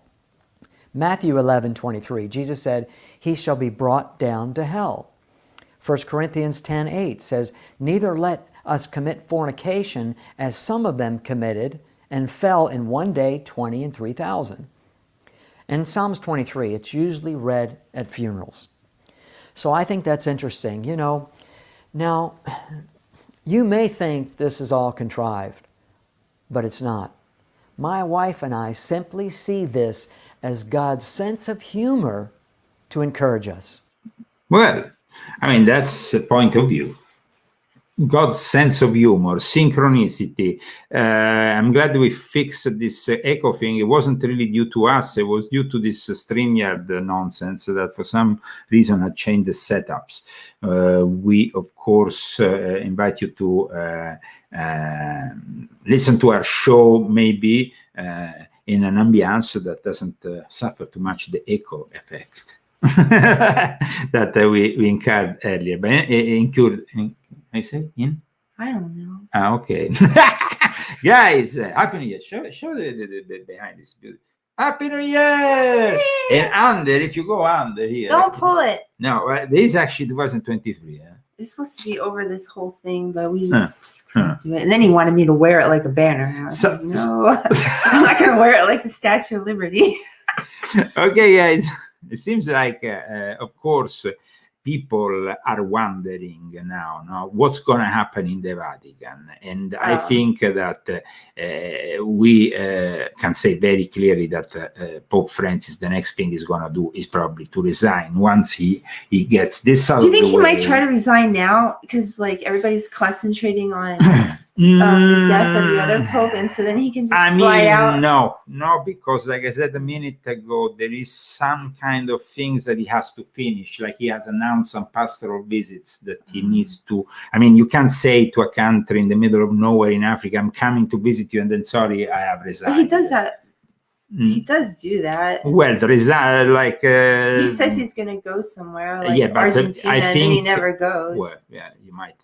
Matthew 11:23, Jesus said, he shall be brought down to hell. 1 Corinthians 10:8 says, neither let us commit fornication as some of them committed and fell in one day 20 and 3,000. And Psalms 23, it's usually read at funerals. So I think that's interesting. Now, you may think this is all contrived, but it's not. My wife and I simply see this as God's sense of humor to encourage us. Well, I mean, that's a point of view. God's sense of humor, synchronicity. I'm glad we fixed this echo thing. It wasn't really due to us. It was due to this StreamYard nonsense that for some reason had changed the setups. We, of course, invite you to listen to our show, maybe in an ambiance that doesn't suffer too much the echo effect that we incurred earlier. But I say in? I don't know. Ah, okay. Guys, Happy New Year. Show the behind this building. Happy New Year! And under, if you go under here. Don't pull it. No, this is actually 2023. Yeah? It's supposed to be over this whole thing, but we just couldn't do it. And then he wanted me to wear it like a banner. I was like, no, I'm not going to wear it like the Statue of Liberty. Okay, guys. It seems like, of course, people are wondering now what's going to happen in the Vatican. And I think that we can say very clearly that Pope Francis, the next thing he's going to do is probably to resign once he gets this out of the way. Do you think he might try to resign now? Because like everybody's concentrating on the death of the other Pope, and so then he can just slide out? No, because like I said a minute ago, there is some kind of things that he has to finish. Like he has announced some pastoral visits that he needs to. I mean, you can't say to a country in the middle of nowhere in Africa, I'm coming to visit you, and then sorry, I have resigned. But he does that. He does do that. Well, there is like he says he's going to go somewhere, like Argentina, and then he never goes. Well, yeah, you might.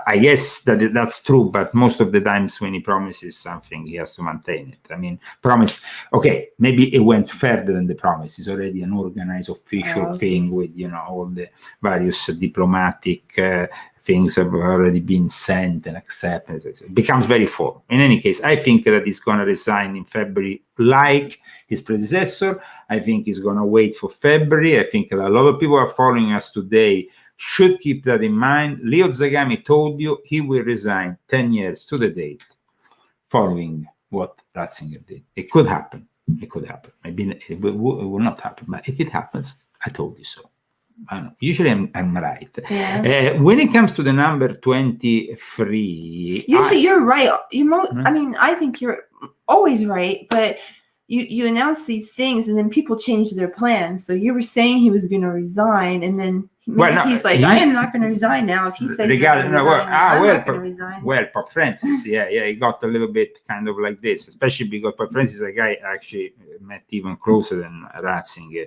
I guess that's true, but most of the times when he promises something, he has to maintain it. I mean, promise. Okay, maybe it went further than the promise. It's already an organized official thing with all the various diplomatic things have already been sent and accepted. It becomes very formal. In any case, I think that he's going to resign in February like his predecessor. I think he's going to wait for February. I think that a lot of people are following us today should keep that in mind. Leo Zagami told you he will resign 10 years to the date following what Ratzinger did. It could happen. It could happen. Maybe it will not happen. But if it happens, I told you so. I don't know. Usually I'm right. Yeah. When it comes to the number 23, usually you're right. I mean, I think you're always right, but you announce these things and then people change their plans. So you were saying he was going to resign, and then he's like, I am not going to resign now. If he says I'm not going to resign. Well, Pope Francis, yeah, he got a little bit kind of like this, especially because Pope Francis is a guy actually met even closer than Ratzinger.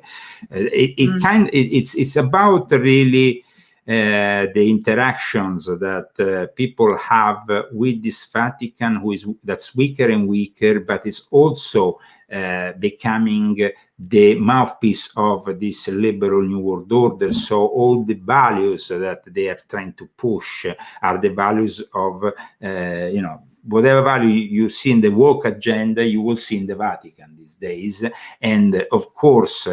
It's about really the interactions that people have with this Vatican, that's weaker and weaker, but it's also becoming the mouthpiece of this liberal New World Order. So all the values that they are trying to push are the values of, whatever value you see in the woke agenda, you will see in the Vatican these days. And of course,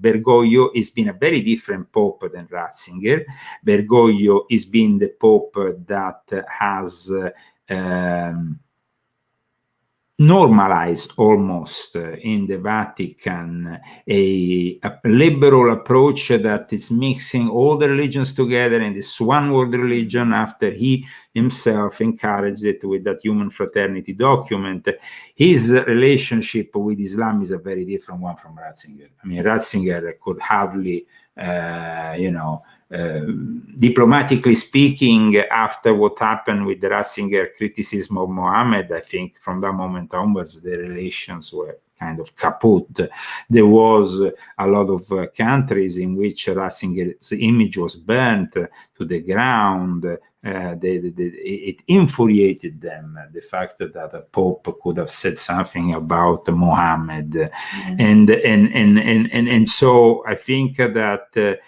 Bergoglio has been a very different Pope than Ratzinger. Bergoglio has been the Pope that has normalize almost in the Vatican a liberal approach that is mixing all the religions together in this one world religion, after he himself encouraged it with that Human Fraternity document. His relationship with Islam is a very different one from Ratzinger. I mean, Ratzinger could hardly, diplomatically speaking, after what happened with the Ratzinger criticism of Mohammed, I think from that moment onwards, the relations were kind of kaput. There was a lot of countries in which Ratzinger's image was burnt to the ground. It infuriated them, the fact that a Pope could have said something about Mohammed. And so I think that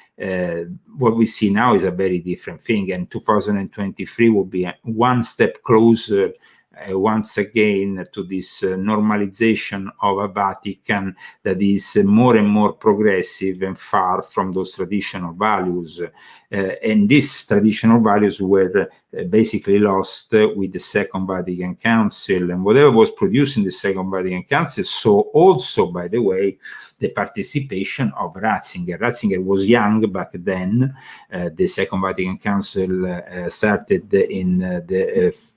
what we see now is a very different thing, and 2023 will be one step closer once again to this normalization of a Vatican that is more and more progressive and far from those traditional values. And these traditional values were basically lost with the Second Vatican Council, and whatever was produced in the Second Vatican Council saw also, by the way, the participation of Ratzinger. Ratzinger was young back then. The Second Vatican Council started in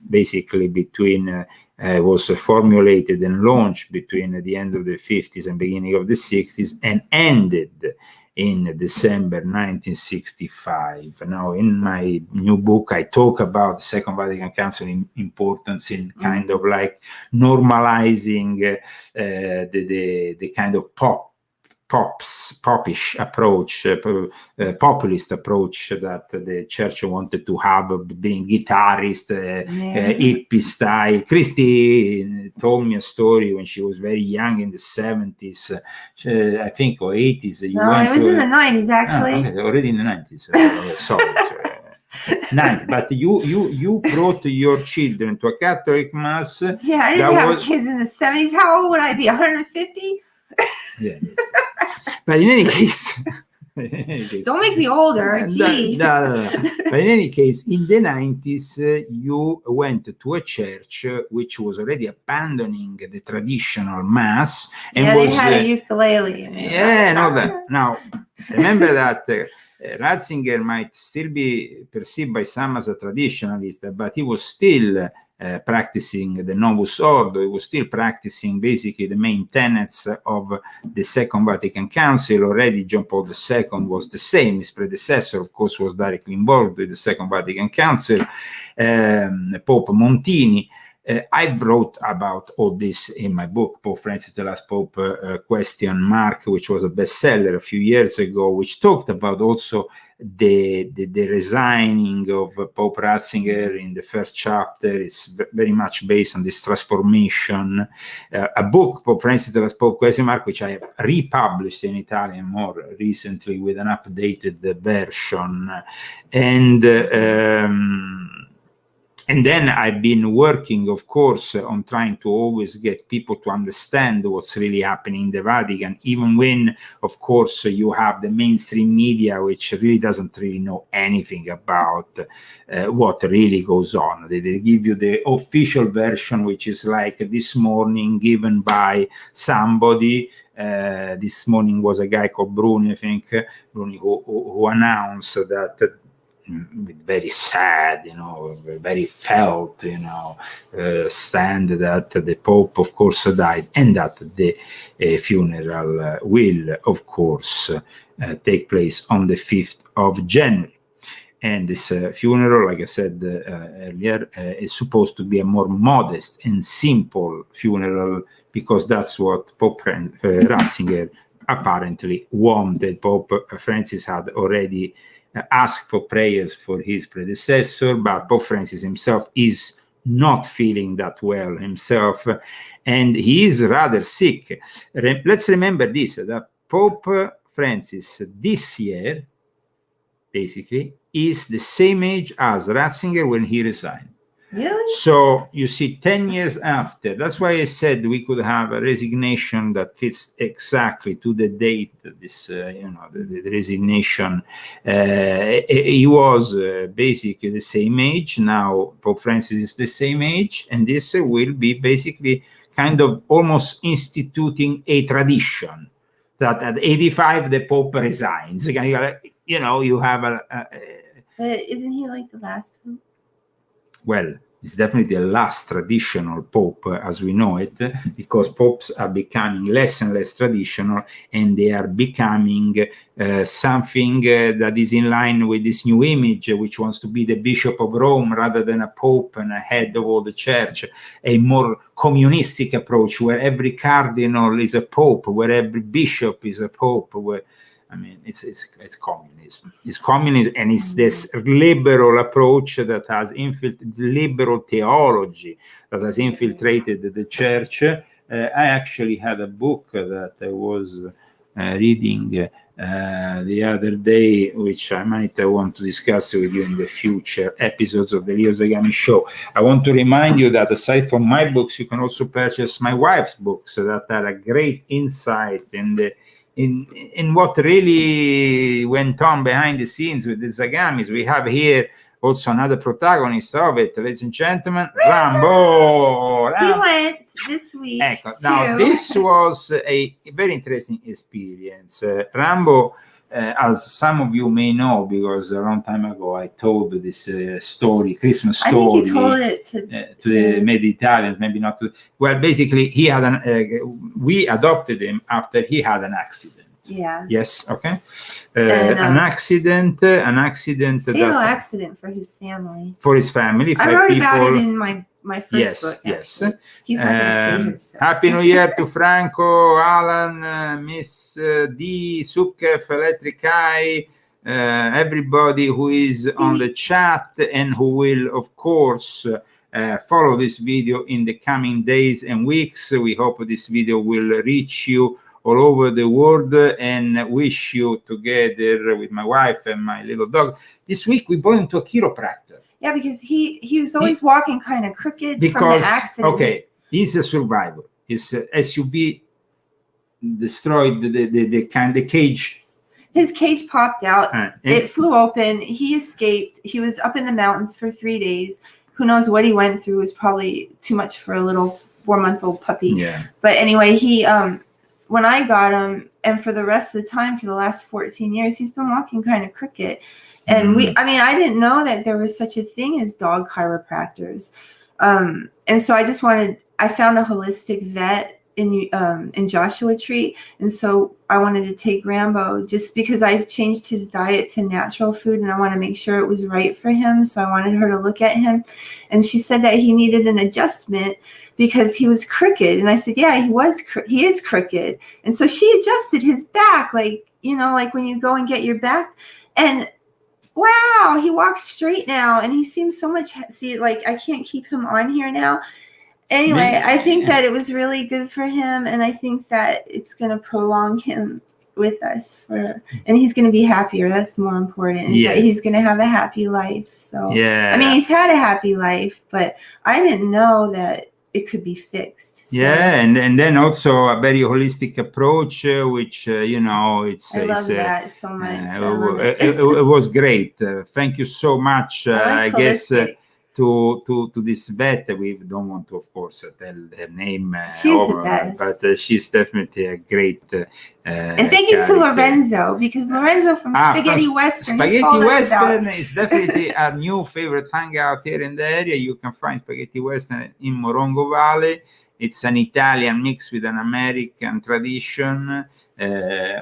basically between was formulated and launched between the end of the 50s and beginning of the 60s, and ended in December 1965. Now, in my new book, I talk about the Second Vatican Council importance in kind of like normalizing the kind of popish approach, populist approach that the church wanted to have, being guitarist, hippie style. Christy told me a story when she was very young in the 70s, I think, or 80s. It was in the 90s, actually. Okay, already in the 90s. Sorry. 90, but you brought your children to a Catholic mass. Yeah, I didn't have kids in the 70s. How old would I be? 150? Yes. But in any case, don't make me older. No. But in any case, in the 90s, you went to a church which was already abandoning the traditional mass, and they had a ukulele. Now, remember that Ratzinger might still be perceived by some as a traditionalist, but he was still practicing the Novus Ordo. He was still practicing basically the main tenets of the Second Vatican Council. Already John Paul II was the same. His predecessor, of course, was directly involved with the Second Vatican Council, Pope Montini. I wrote about all this in my book, Pope Francis the Last Pope, ? Which was a bestseller a few years ago, which talked about also the resigning of Pope Ratzinger in the first chapter. It's very much based on this transformation. A book, Pope Francis the Last Pope ? Which I have republished in Italian more recently with an updated version. And then I've been working, of course, on trying to always get people to understand what's really happening in the Vatican, even when, of course, you have the mainstream media, which really doesn't really know anything about what really goes on. They give you the official version, which is like this morning given by somebody. This morning was a guy called Bruni, I think, Bruni, who announced that very sad, very felt, stand that the Pope, of course, died, and that the funeral will, of course, take place on the 5th of January. And this funeral, like I said earlier, is supposed to be a more modest and simple funeral, because that's what Pope Ratzinger apparently wanted. Pope Francis had already asked for prayers for his predecessor, but Pope Francis himself is not feeling that well himself, and he is rather sick. Let's remember this, that Pope Francis this year basically is the same age as Ratzinger when he resigned. Really? So you see, 10 years after, that's why I said we could have a resignation that fits exactly to the date, this, the resignation. He was basically the same age. Now Pope Francis is the same age, and this will be basically kind of almost instituting a tradition that at 85 the Pope resigns. You have But isn't he like the last Pope? Well, it's definitely the last traditional Pope as we know it, because popes are becoming less and less traditional, and they are becoming something that is in line with this new image, which wants to be the Bishop of Rome rather than a Pope and a head of all the church, a more communistic approach where every cardinal is a Pope, where every bishop is a Pope, where it's communism. It's communism, and it's this liberal approach that has liberal theology that has infiltrated the church. I actually had a book that I was reading the other day, which I might want to discuss with you in the future episodes of the Leo Zagami Show. I want to remind you that aside from my books, you can also purchase my wife's books that are a great insight in what really went on behind the scenes with the Zagamis. We have here also another protagonist of it, ladies and gentlemen, Rambo. He went this week. Ecco, now this was a very interesting experience. Rambo, as some of you may know, because a long time ago I told this story, Christmas story. I think you told it to the maybe Italians, maybe not to. Well, basically, he had we adopted him after he had an accident. Yeah. Yes. Okay. An accident. Fatal accident for his family. For his family. I wrote about it in my first book. Yes. He's not going to stay here. So. Happy New Year to Franco, Alan, Miss D, Sukef, Electric Eye, everybody who is on the chat and who will, of course, follow this video in the coming days and weeks. We hope this video will reach you all over the world, and wish you together with my wife and my little dog. This week we brought him to a chiropractor. Yeah, because he was always walking kind of crooked from the accident. Okay, he's a survivor. His SUV destroyed the cage. His cage popped out. It flew open. He escaped. He was up in the mountains for 3 days. Who knows what he went through? It was probably too much for a little 4-month-old puppy. Yeah. But anyway, he when I got him, and for the rest of the time, for the last 14 years, he's been walking kind of crooked. And I didn't know that there was such a thing as dog chiropractors. And so I found a holistic vet in Joshua Tree. And so I wanted to take Rambo just because I've changed his diet to natural food, and I want to make sure it was right for him. So I wanted her to look at him, and she said that he needed an adjustment because he was crooked. And I said, yeah, he is crooked. And so she adjusted his back, like when you go and get your back, and wow, he walks straight now, and he seems so much, I can't keep him on here now. Anyway, I think that it was really good for him, and I think that it's going to prolong him with us and he's going to be happier. That's more important. That he's going to have a happy life. So, yeah. He's had a happy life, but I didn't know that it could be fixed. So. Yeah, and then also a very holistic approach, which it's. I love that so much. It was great. Thank you so much. I guess to this vet, we don't want to, of course, tell her name. She's the best, but she's definitely a great. And thank you to Lorenzo, because Lorenzo from Spaghetti Western. Spaghetti Western is definitely our new favorite hangout here in the area. You can find Spaghetti Western in Morongo Valley. It's an Italian mix with an American tradition,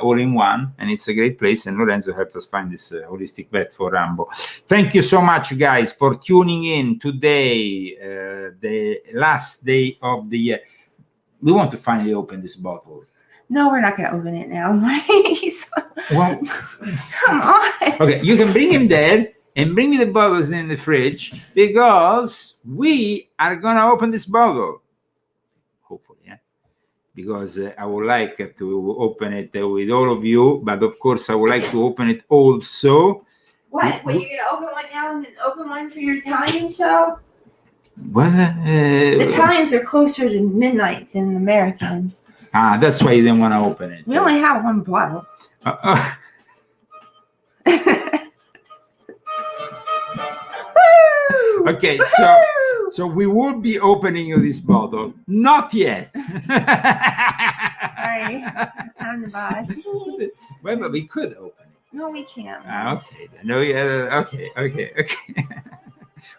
all in one, and it's a great place. And Lorenzo helped us find this holistic vet for Rambo. Thank you so much, guys, for tuning in today, the last day of the year. We want to finally open this bottle. No, we're not going to open it now. Well, come on. Okay, you can bring him there and bring me the bottles in the fridge, because we are going to open this bottle. Hopefully, yeah. Because I would like to open it with all of you, but of course I would like to open it also. What? Well, you're going to open one now and then open one for your Italian show? Well, the Italians are closer to midnight than the Americans. That's why you didn't want to open it. We only have one bottle. Okay, so we will be opening this bottle. Not yet. Sorry, I'm the boss. Well, but we could open it. No, we can't. Okay. No, yeah. Okay.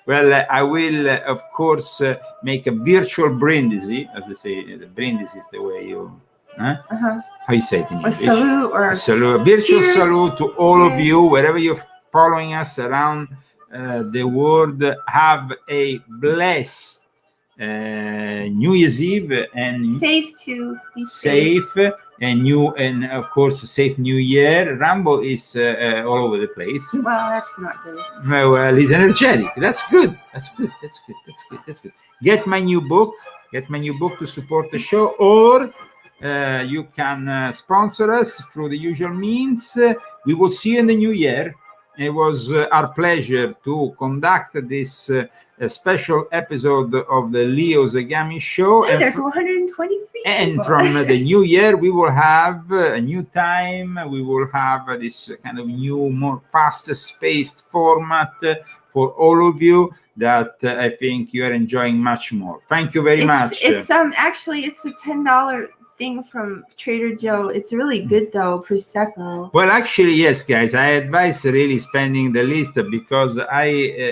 Well, I will, of course, make a virtual brindisi, as they say. The brindisi is the way you. How you say it in English? A salute, a virtual cheers. Salute to all of you, wherever you're following us around the world. Have a blessed New Year's Eve, and safe to be safe and of course a safe New Year. Rambo is all over the place. Well, that's not good. Well, he's energetic. That's good. That's good. Get my new book to support the show, or you can sponsor us through the usual means. We will see you in the new year. It was our pleasure to conduct this special episode of the Leo Zagami show. And there's 123 and people. From the new year, we will have a new time. We will have this kind of new, more faster-spaced format for all of you that I think you are enjoying much more. Thank you very much. It's actually it's a $10 thing from Trader Joe. It's really good though, Prosecco. Well, actually, yes, guys, I advise really spending the list because I,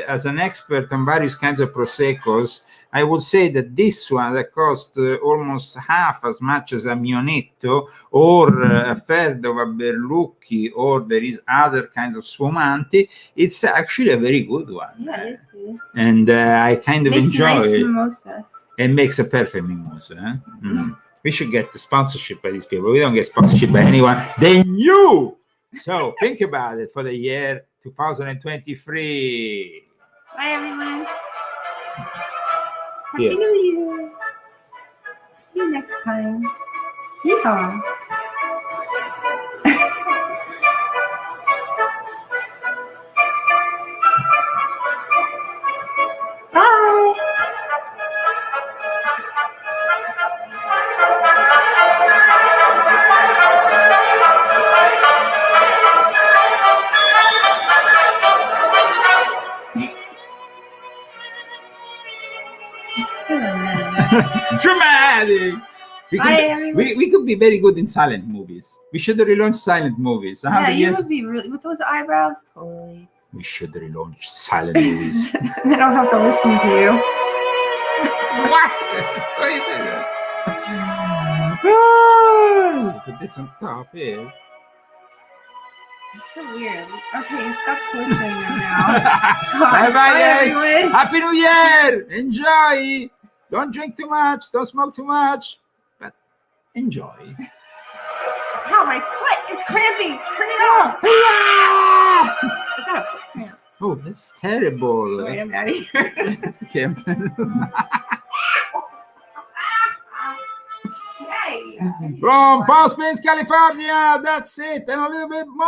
as an expert on various kinds of Proseccos, I would say that this one that costs almost half as much as a Mionetto or a third of a Berlucchi, or there is other kinds of Sfumanti, it's actually a very good one. Yeah, it's good. And I kind of Makes enjoy nice it. mimosa. It makes a perfect mimosa. Huh? Mm. We should get the sponsorship by these people. We don't get sponsorship by anyone. They knew. So think about it for the year 2023. Bye, everyone. Happy Yeah. New Year. See you next time. Yeehaw. Bye. You're so mad. Dramatic. We could be very good in silent movies. We should relaunch silent movies. Yeah, you would be really with those eyebrows. Totally. We should relaunch silent movies. They don't have to listen to you. What? What is it? Ah, put this on top here. You're so weird. Okay, stop torturing them now. Bye bye, Gosh, guys. everyone. Happy New Year. Enjoy. Don't drink too much. Don't smoke too much. But enjoy. Ow, my foot is cramping. Turn it off. Ah! I got a foot cramp. Oh, that's terrible. Wait, I'm out of here. Okay. Yay. From Palm Springs, California. That's it. And a little bit more.